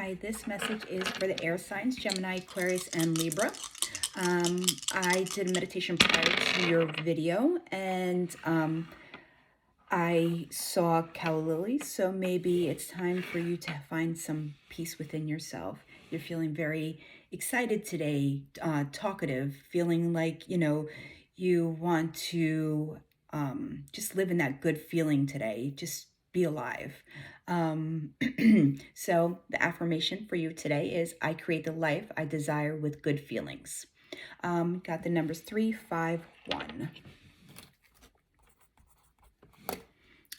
Hi, this message is for the air signs, Gemini, Aquarius, and Libra. I did a meditation prior to your video, and I saw calla lilies, so maybe it's time for you to find some peace within yourself. You're feeling very excited today, talkative, feeling like, you want to just live in that good feeling today. Just be alive. So the affirmation for you today is, I create the life I desire with good feelings. Got the numbers 3, 5, 1.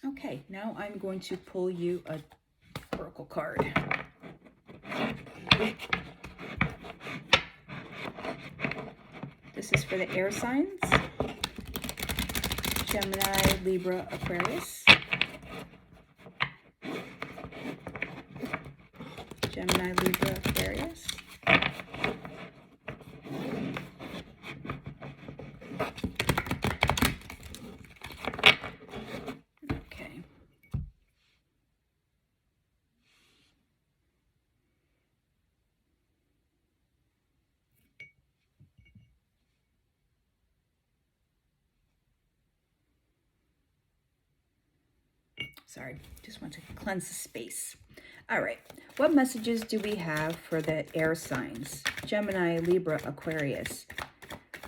Okay, now I'm going to pull you a oracle card. This is for the air signs, Gemini, Libra, Aquarius. Gemini, Libra, Aquarius. Okay. Sorry, just want to cleanse the space. All right, what messages do we have for the air signs? Gemini, Libra, Aquarius.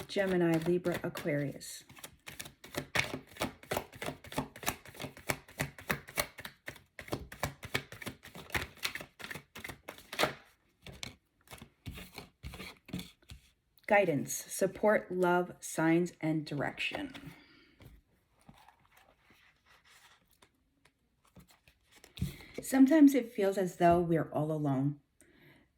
Gemini, Libra, Aquarius. Guidance, support, love, signs, and direction. Sometimes it feels as though we are all alone,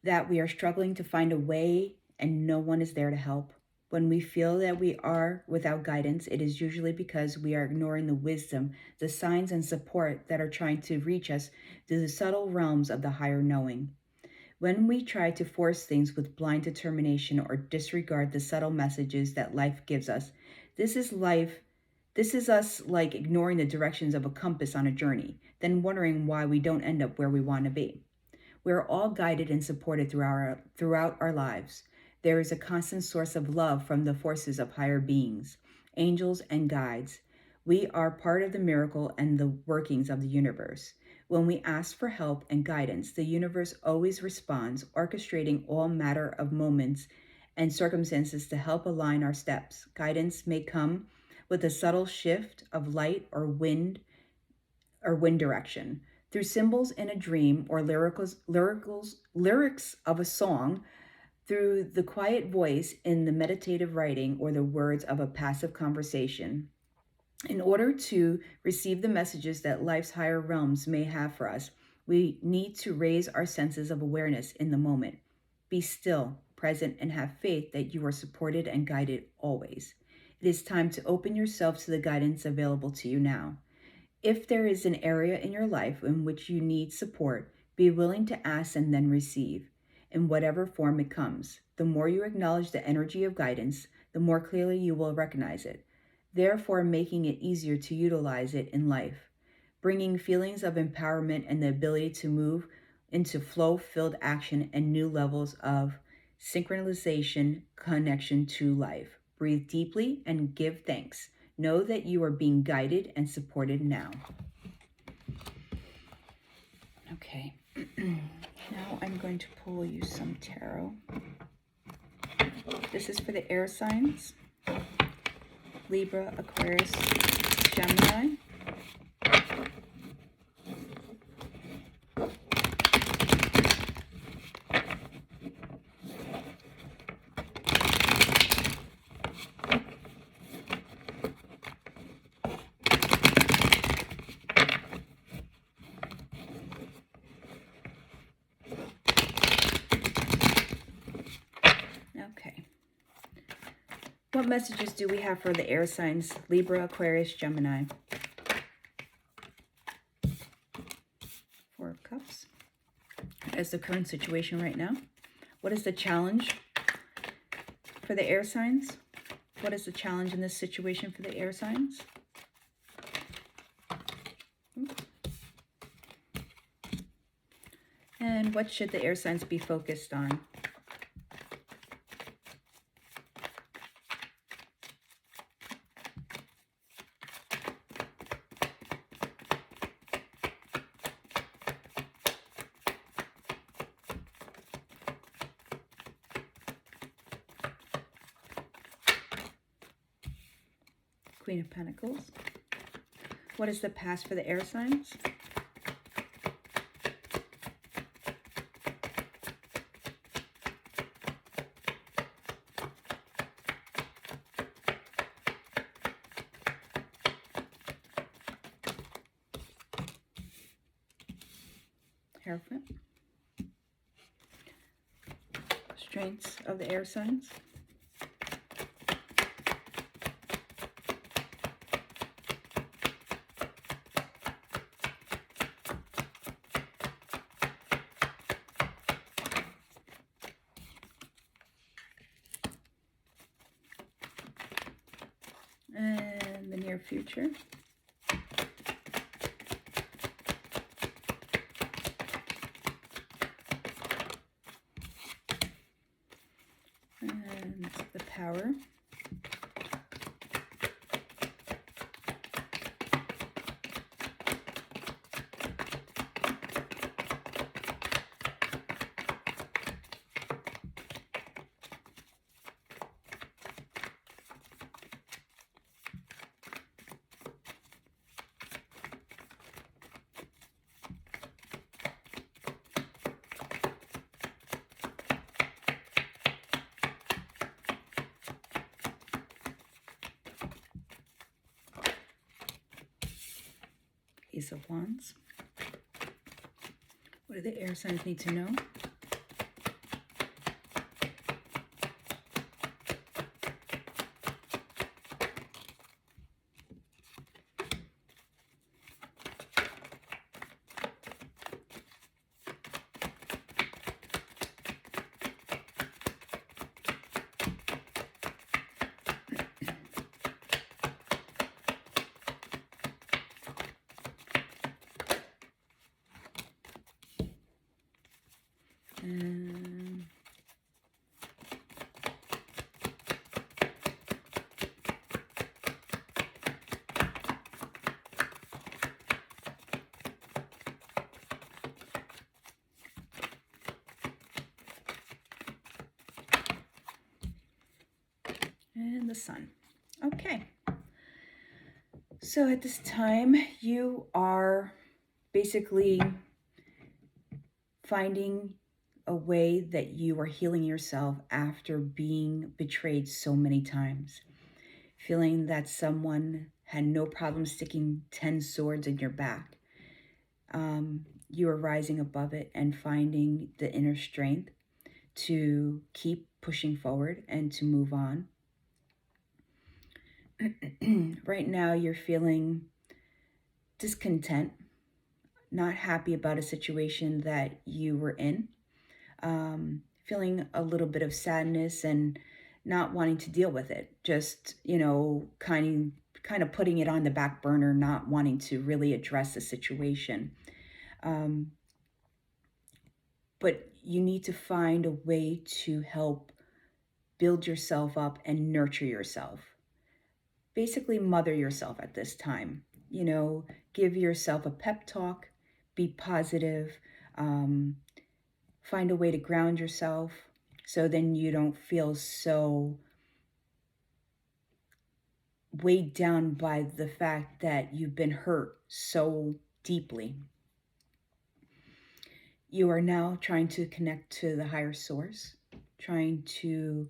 that we are struggling to find a way and no one is there to help. When we feel that we are without guidance, it is usually because we are ignoring the wisdom, the signs and support that are trying to reach us through the subtle realms of the higher knowing. When we try to force things with blind determination or disregard the subtle messages that life gives us, this is us like ignoring the directions of a compass on a journey, then wondering why we don't end up where we want to be. We are all guided and supported throughout our lives. There is a constant source of love from the forces of higher beings, angels and guides. We are part of the miracle and the workings of the universe. When we ask for help and guidance, the universe always responds, orchestrating all matter of moments and circumstances to help align our steps. Guidance may come with a subtle shift of light or wind direction. Through symbols in a dream or lyrics of a song, through the quiet voice in the meditative writing or the words of a passive conversation. In order to receive the messages that life's higher realms may have for us, we need to raise our senses of awareness in the moment. Be still, present, and have faith that you are supported and guided always. It is time to open yourself to the guidance available to you now. If there is an area in your life in which you need support, be willing to ask and then receive, in whatever form it comes. The more you acknowledge the energy of guidance, the more clearly you will recognize it, therefore making it easier to utilize it in life, bringing feelings of empowerment and the ability to move into flow-filled action and new levels of synchronization, connection to life. Breathe deeply and give thanks. Know that you are being guided and supported now. Okay, now I'm going to pull you some tarot. This is for the air signs, Libra, Aquarius, Gemini. Okay. What messages do we have for the air signs, Libra, Aquarius, Gemini? Four of Cups. As the current situation right now. What is the challenge for the air signs? What is the challenge in this situation for the air signs? And What should the air signs be focused on? Queen of Pentacles. What is the past for the air signs? Hierophant. Strengths of the air signs. And the near future. And the power. Ace of Wands. What do the air signs need to know? And the Sun. Okay. So at this time, you are basically finding a way that you are healing yourself after being betrayed so many times. Feeling that someone had no problem sticking 10 swords in your back. You are rising above it and finding the inner strength to keep pushing forward and to move on. Right now, you're feeling discontent, not happy about a situation that you were in, feeling a little bit of sadness and not wanting to deal with it. Just, kind of putting it on the back burner, not wanting to really address the situation. But you need to find a way to help build yourself up and nurture yourself. Basically, mother yourself at this time. Give yourself a pep talk, be positive, find a way to ground yourself so then you don't feel so weighed down by the fact that you've been hurt so deeply. You are now trying to connect to the higher source, trying to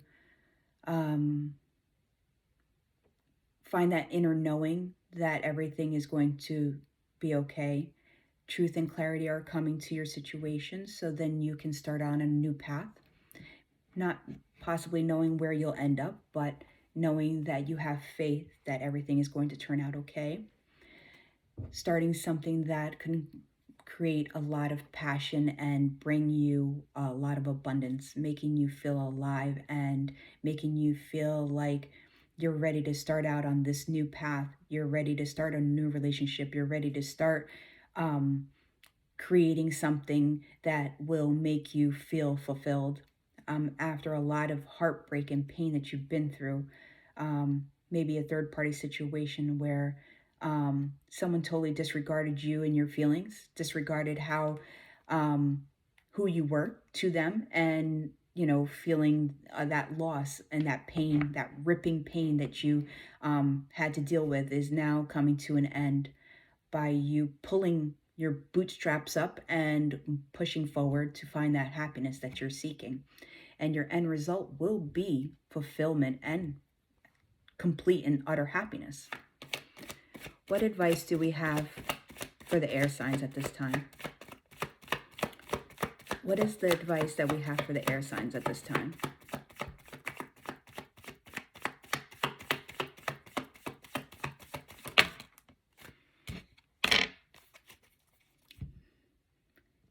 find that inner knowing that everything is going to be okay. Truth and clarity are coming to your situation, so then you can start on a new path. Not possibly knowing where you'll end up, but knowing that you have faith that everything is going to turn out okay. Starting something that can create a lot of passion and bring you a lot of abundance, making you feel alive and making you feel like you're ready to start out on this new path. You're ready to start a new relationship. You're ready to start creating something that will make you feel fulfilled after a lot of heartbreak and pain that you've been through. Maybe a third party situation where someone totally disregarded you and your feelings, disregarded how who you were to them, and feeling that loss and that pain, that ripping pain that you had to deal with, is now coming to an end by you pulling your bootstraps up and pushing forward to find that happiness that you're seeking. And your end result will be fulfillment and complete and utter happiness. What advice do we have for the air signs at this time? What is the advice that we have for the air signs at this time?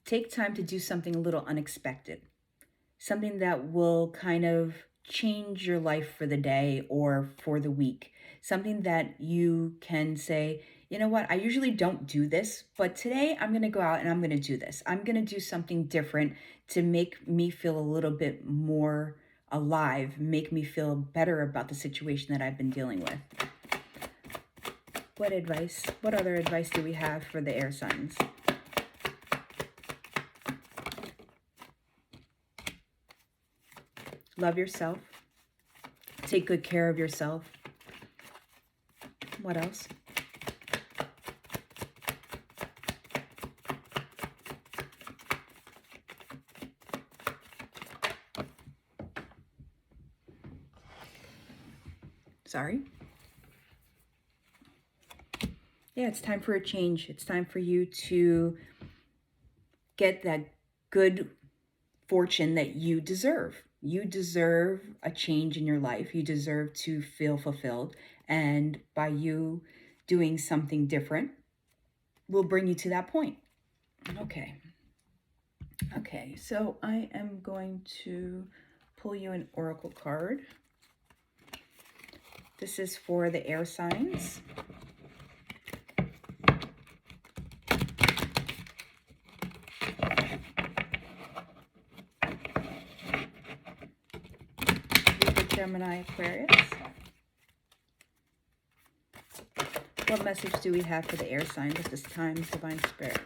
Take time to do something a little unexpected, something that will kind of change your life for the day or for the week, something that you can say, you know what, I usually don't do this, but today I'm going to go out and I'm going to do this. I'm going to do something different to make me feel a little bit more alive, make me feel better about the situation that I've been dealing with. What other advice do we have for the air signs? Love yourself. Take good care of yourself. What else? Sorry. Yeah, it's time for a change. It's time for you to get that good fortune that you deserve. You deserve a change in your life. You deserve to feel fulfilled. And by you doing something different will bring you to that point. Okay. Okay, so I am going to pull you an oracle card. This is for the air signs. Gemini, Aquarius. What message do we have for the air signs at this time, Divine Spirit?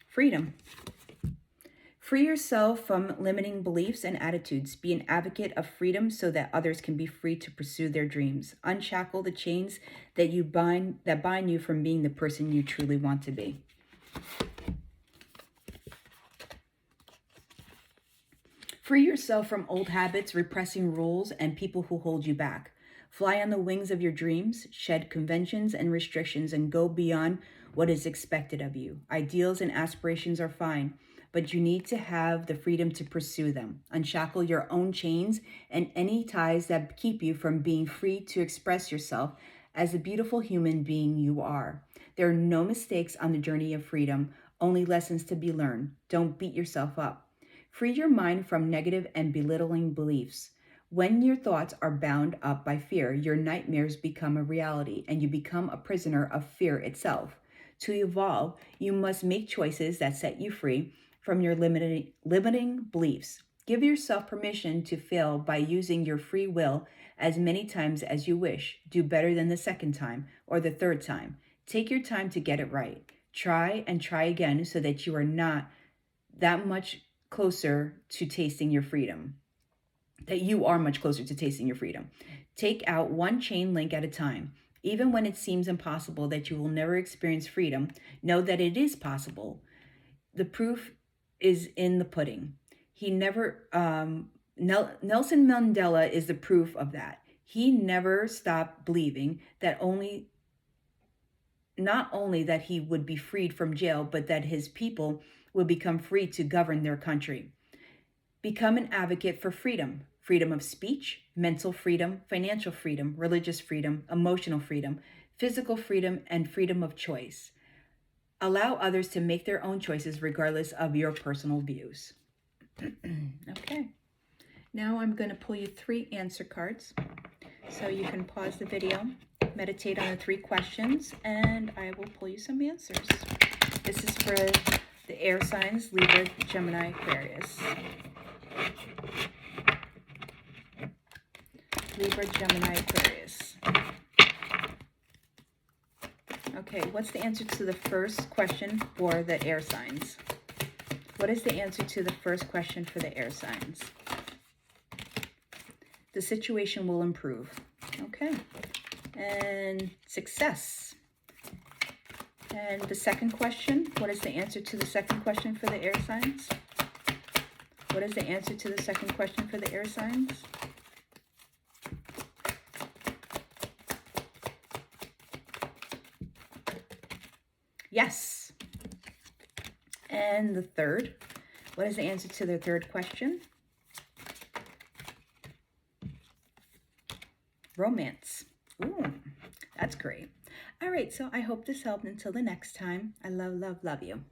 Freedom. Free yourself from limiting beliefs and attitudes. Be an advocate of freedom so that others can be free to pursue their dreams. Unshackle the chains that bind you from being the person you truly want to be. Free yourself from old habits, repressing rules, and people who hold you back. Fly on the wings of your dreams, shed conventions and restrictions, and go beyond what is expected of you. Ideals and aspirations are fine, but you need to have the freedom to pursue them. Unshackle your own chains and any ties that keep you from being free to express yourself as the beautiful human being you are. There are no mistakes on the journey of freedom, only lessons to be learned. Don't beat yourself up. Free your mind from negative and belittling beliefs. When your thoughts are bound up by fear, your nightmares become a reality and you become a prisoner of fear itself. To evolve, you must make choices that set you free from your limiting beliefs. Give yourself permission to fail by using your free will as many times as you wish. Do better than the second time or the third time. Take your time to get it right. Try and try again so that you are not that much closer to tasting your freedom. That you are much closer to tasting your freedom. Take out one chain link at a time. Even when it seems impossible that you will never experience freedom, know that it is possible. The proof is in the pudding. Nelson Mandela is the proof of that. He never stopped believing that not only that he would be freed from jail, but that his people would become free to govern their country. Become an advocate for freedom. Freedom of speech, mental freedom, financial freedom, religious freedom, emotional freedom, physical freedom, and freedom of choice. Allow others to make their own choices regardless of your personal views. Okay. Now I'm going to pull you 3 answer cards. So you can pause the video, meditate on the 3 questions, and I will pull you some answers. This is for the air signs, Libra, Gemini, Aquarius. Libra, Gemini, Aquarius. Okay, what's the answer to the first question for the air signs? What is the answer to the first question for the air signs? The situation will improve. Okay. And success. And the second question, what is the answer to the second question for the air signs? What is the answer to the second question for the air signs? Yes. And the third, what is the answer to the third question? Romance. Ooh, that's great. All right, so I hope this helped. Until the next time, I love, love, love you.